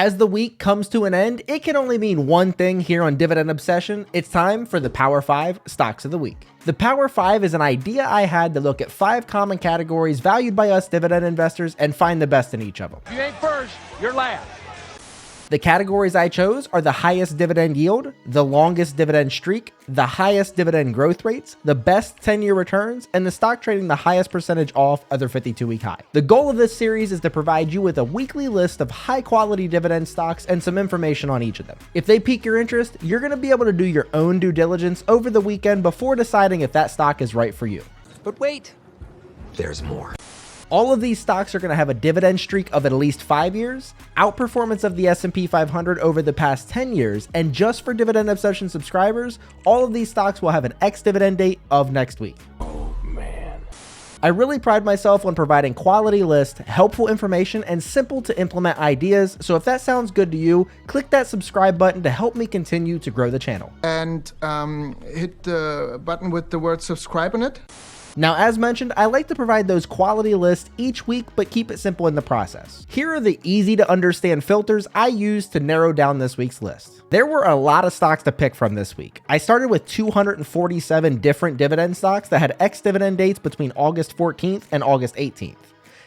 As the week comes to an end, it can only mean one thing here on Dividend Obsession. It's time for the Power 5 Stocks of the Week. The Power 5 is an idea I had to look at 5 common categories valued by us dividend investors and find the best in each of them. If you ain't first, you're last. The categories I chose are the highest dividend yield, the longest dividend streak, the highest dividend growth rates, the best 10-year returns, and the stock trading the highest percentage off of their 52-week high. The goal of this series is to provide you with a weekly list of high-quality dividend stocks and some information on each of them. If they pique your interest, you're going to be able to do your own due diligence over the weekend before deciding if that stock is right for you. But wait, there's more. All of these stocks are going to have a dividend streak of at least 5 years, outperformance of the S&P 500 over the past 10 years, and just for Dividend Obsession subscribers, all of these stocks will have an ex-dividend date of next week. Oh man. I really pride myself on providing quality lists, helpful information, and simple to implement ideas, so if that sounds good to you, click that subscribe button to help me continue to grow the channel. And hit the button with the word subscribe on it. Now, as mentioned, I like to provide those quality lists each week, but keep it simple in the process. Here are the easy to understand filters I used to narrow down this week's list. There were a lot of stocks to pick from this week. I started with 247 different dividend stocks that had ex-dividend dates between August 14th and August 18th.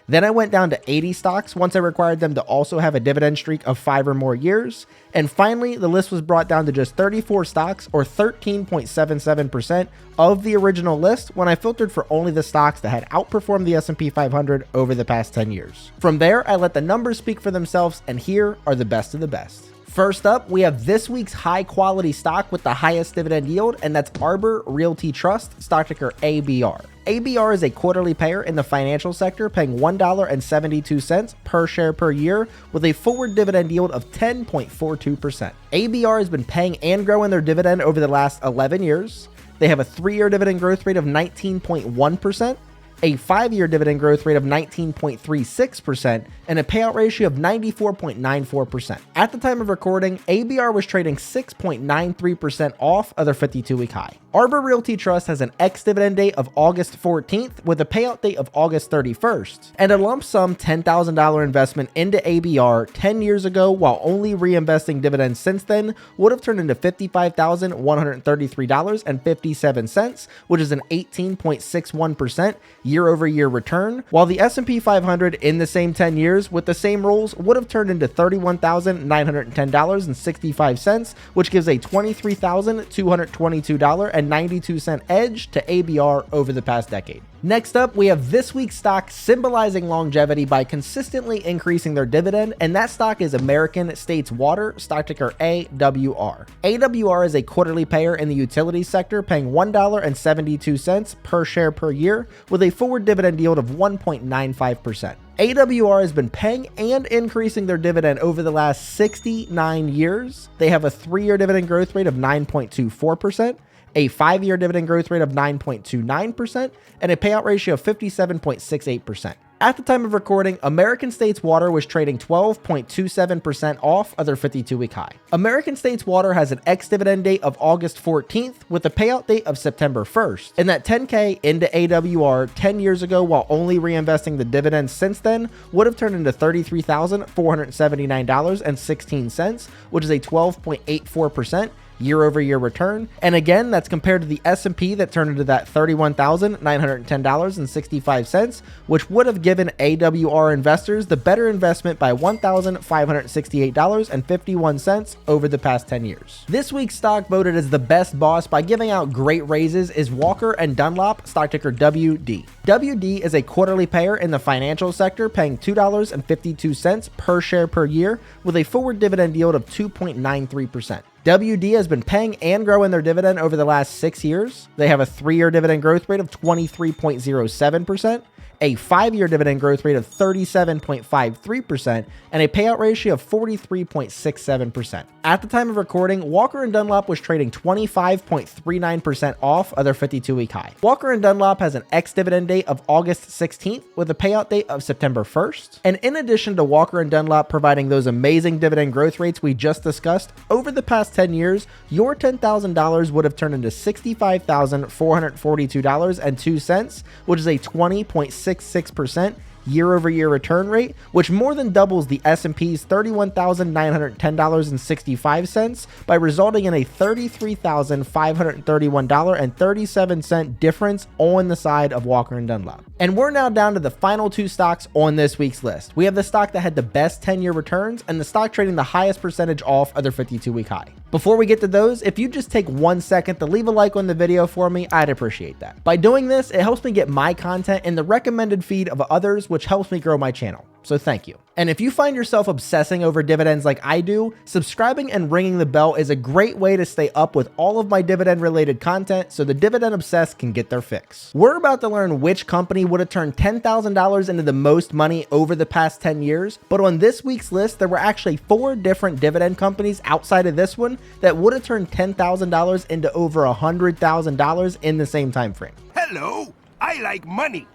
Then I went down to 80 stocks once I required them to also have a dividend streak of 5 or more years. And finally, the list was brought down to just 34 stocks, or 13.77% of the original list, when I filtered for only the stocks that had outperformed the S&P 500 over the past 10 years. From there, I let the numbers speak for themselves, and here are the best of the best. First up, we have this week's high quality stock with the highest dividend yield, and that's Arbor Realty Trust, stock ticker ABR. ABR is a quarterly payer in the financial sector, paying $1.72 per share per year with a forward dividend yield of 10.42%. ABR has been paying and growing their dividend over the last 11 years. They have a 3-year dividend growth rate of 19.1%. A 5-year dividend growth rate of 19.36%, and a payout ratio of 94.94%. At the time of recording, ABR was trading 6.93% off of their 52-week high. Arbor Realty Trust has an ex-dividend date of August 14th with a payout date of August 31st, and a lump sum $10,000 investment into ABR 10 years ago while only reinvesting dividends since then would have turned into $55,133.57, which is an 18.61% year-over-year return, while the S&P 500 in the same 10 years with the same rules would have turned into $31,910.65, which gives a $23,222.92 edge to ABR over the past decade. Next up, we have this week's stock symbolizing longevity by consistently increasing their dividend, and that stock is American States Water, stock ticker AWR. AWR is a quarterly payer in the utilities sector, paying $1.72 per share per year with a forward dividend yield of 1.95%. AWR has been paying and increasing their dividend over the last 69 years. They have a 3-year dividend growth rate of 9.24%. A 5-year dividend growth rate of 9.29%, and a payout ratio of 57.68%. At the time of recording, American States Water was trading 12.27% off of their 52-week high. American States Water has an ex-dividend date of August 14th with a payout date of September 1st, and that $10K into AWR 10 years ago while only reinvesting the dividends since then would have turned into $33,479.16, which is a 12.84% year-over-year return. And again, that's compared to the S&P that turned into that $31,910.65, which would have given AWR investors the better investment by $1,568.51 over the past 10 years. This week's stock voted as the best boss by giving out great raises is Walker & Dunlop, stock ticker WD. WD is a quarterly payer in the financial sector, paying $2.52 per share per year with a forward dividend yield of 2.93%. WD has been paying and growing their dividend over the last 6 years. They have a 3-year dividend growth rate of 23.07%, a 5-year dividend growth rate of 37.53%, and a payout ratio of 43.67%. At the time of recording, Walker & Dunlop was trading 25.39% off of their 52-week high. Walker & Dunlop has an ex-dividend date of August 16th with a payout date of September 1st. And in addition to Walker & Dunlop providing those amazing dividend growth rates we just discussed, over the past 10 years, your $10,000 would have turned into $65,442.02, which is a 20.66% year-over-year return rate, which more than doubles the S&P's $31,910.65 by resulting in a $33,531.37 difference on the side of Walker & Dunlop. And we're now down to the final two stocks on this week's list. We have the stock that had the best 10-year returns and the stock trading the highest percentage off of their 52-week high. Before we get to those, if you just take 1 second to leave a like on the video for me, I'd appreciate that. By doing this, it helps me get my content in the recommended feed of others, which helps me grow my channel. So thank you. And if you find yourself obsessing over dividends like I do, subscribing and ringing the bell is a great way to stay up with all of my dividend related content so the dividend obsessed can get their fix. We're about to learn which company would have turned $10,000 into the most money over the past 10 years, but on this week's list, there were actually 4 different dividend companies outside of this one that would have turned $10,000 into over $100,000 in the same time frame. Hello, I like money.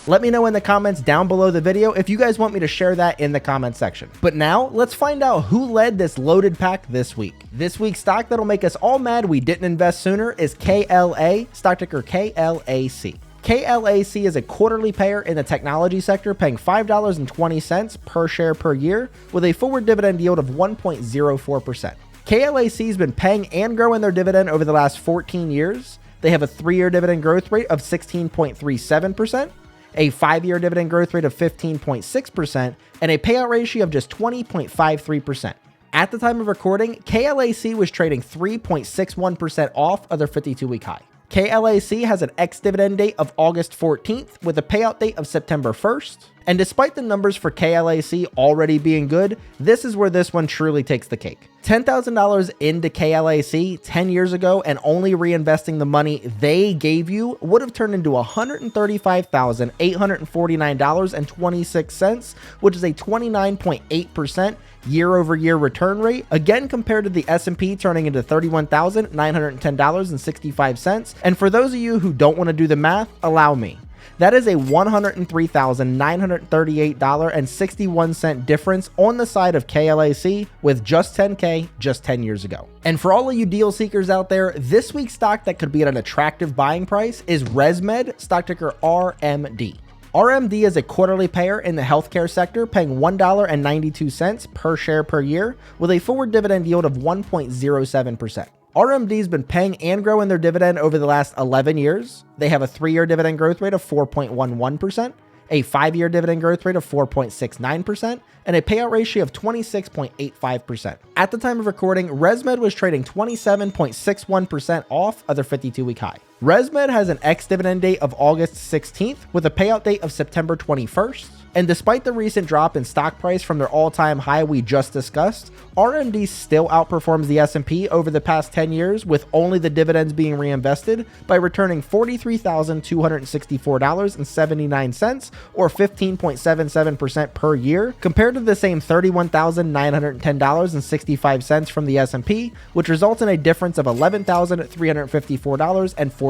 Let me know in the comments down below the video if you guys want me to share that in the comment section. But now let's find out who led this loaded pack this week. This week's stock that'll make us all mad we didn't invest sooner is KLA, stock ticker KLAC. KLAC is a quarterly payer in the technology sector, paying $5.20 per share per year with a forward dividend yield of 1.04%. KLAC has been paying and growing their dividend over the last 14 years. They have a 3-year dividend growth rate of 16.37%. A 5-year dividend growth rate of 15.6%, and a payout ratio of just 20.53%. At the time of recording, KLAC was trading 3.61% off of their 52-week high. KLAC has an ex-dividend date of August 14th with a payout date of September 1st. And despite the numbers for KLAC already being good, this is where this one truly takes the cake. $10,000 into KLAC 10 years ago and only reinvesting the money they gave you would have turned into $135,849.26, which is a 29.8% year-over-year return rate, again compared to the S&P turning into $31,910.65. And for those of you who don't want to do the math, allow me. That is a $103,938.61 difference on the side of KLAC with just $10K just 10 years ago. And for all of you deal seekers out there, this week's stock that could be at an attractive buying price is ResMed, stock ticker RMD. RMD is a quarterly payer in the healthcare sector, paying $1.92 per share per year with a forward dividend yield of 1.07%. RMD has been paying and growing their dividend over the last 11 years. They have a 3-year dividend growth rate of 4.11%, a 5-year dividend growth rate of 4.69%, and a payout ratio of 26.85%. At the time of recording, ResMed was trading 27.61% off of their 52-week high. ResMed has an ex-dividend date of August 16th with a payout date of September 21st. And despite the recent drop in stock price from their all-time high we just discussed, RMD still outperforms the S&P over the past 10 years with only the dividends being reinvested by returning $43,264.79 or 15.77% per year compared to the same $31,910.65 from the S&P, which results in a difference of $11,354.14.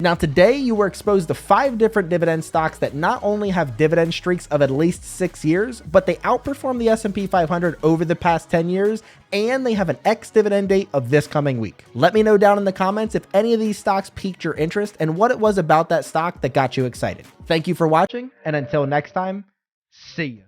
Now today you were exposed to 5 different dividend stocks that not only have dividend streaks of at least 6 years, but they outperform the S&P 500 over the past 10 years, and they have an ex-dividend date of this coming week. Let me know down in the comments if any of these stocks piqued your interest and what it was about that stock that got you excited. Thank you for watching, and until next time, see ya.